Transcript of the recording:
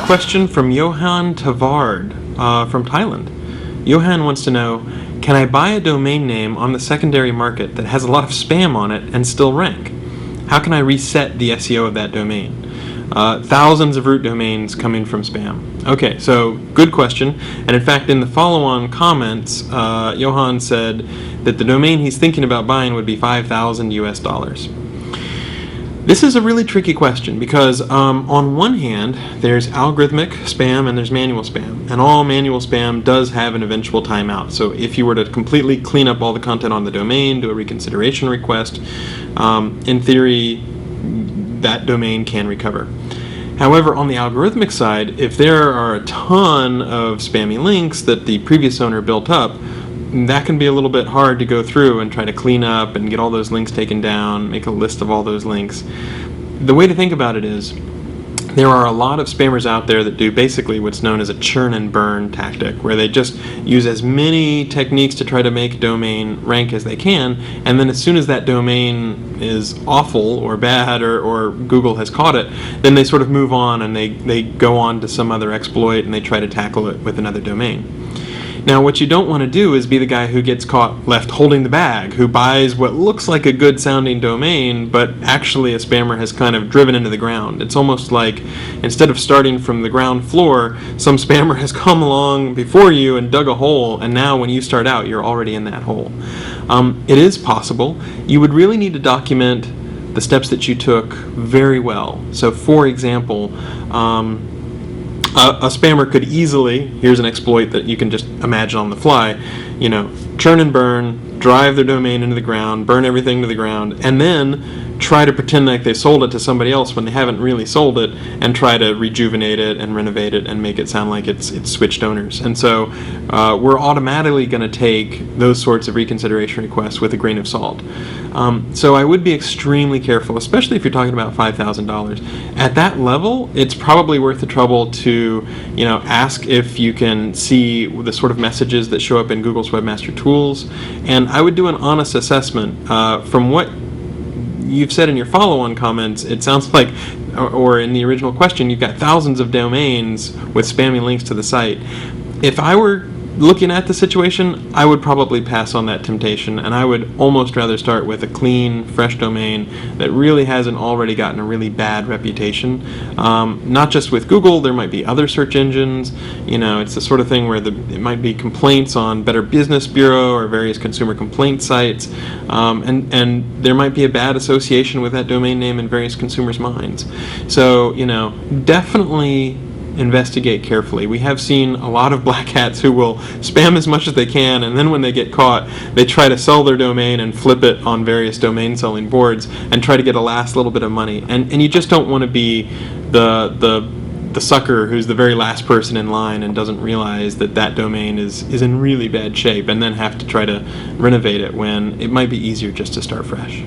question from Johan Tavard from Thailand. Johan wants to know, can I buy a domain name on the secondary market that has a lot of spam on it and still rank? How can I reset the SEO of that domain? Thousands of root domains coming from spam. Okay, so good question. And in fact, in the follow-on comments, Johan said that the domain he's thinking about buying would be $5,000 US. This is a really tricky question because on one hand, there's algorithmic spam and there's manual spam. And all manual spam does have an eventual timeout. So if you were to completely clean up all the content on the domain, do a reconsideration request, in theory, that domain can recover. However, on the algorithmic side, if there are a ton of spammy links that the previous owner built up, that can be a little bit hard to go through and try to clean up and get all those links taken down, make a list of all those links. The way to think about it is, there are a lot of spammers out there that do basically what's known as a churn and burn tactic, where they just use as many techniques to try to make a domain rank as they can, and then as soon as that domain is awful or bad or Google has caught it, then they sort of move on and they go on to some other exploit and they try to tackle it with another domain. Now, what you don't want to do is be the guy who gets caught left holding the bag, who buys what looks like a good sounding domain, but actually a spammer has kind of driven into the ground. It's almost like instead of starting from the ground floor, some spammer has come along before you and dug a hole, and now when you start out, you're already in that hole. It is possible. You would really need to document the steps that you took very well. So, for example, a spammer could easily, here's an exploit that you can just imagine on the fly, churn and burn, drive their domain into the ground, burn everything to the ground, and then try to pretend like they sold it to somebody else when they haven't really sold it, and try to rejuvenate it and renovate it and make it sound like it's switched owners. And so we're automatically going to take those sorts of reconsideration requests with a grain of salt. So I would be extremely careful, especially if you're talking about $5,000. At that level, it's probably worth the trouble to ask if you can see the sort of messages that show up in Google's Webmaster Tools. And I would do an honest assessment. From what you've said in your follow-on comments, it sounds like, or in the original question, you've got thousands of domains with spammy links to the site. If I were looking at the situation, I would probably pass on that temptation, and I would almost rather start with a clean, fresh domain that really hasn't already gotten a really bad reputation. Not just with Google, there might be other search engines. It's the sort of thing where it might be complaints on Better Business Bureau or various consumer complaint sites, and there might be a bad association with that domain name in various consumers' minds. So, definitely investigate carefully. We have seen a lot of black hats who will spam as much as they can, and then when they get caught, they try to sell their domain and flip it on various domain selling boards and try to get a last little bit of money. And you just don't want to be the sucker who's the very last person in line and doesn't realize that domain is in really bad shape and then have to try to renovate it when it might be easier just to start fresh.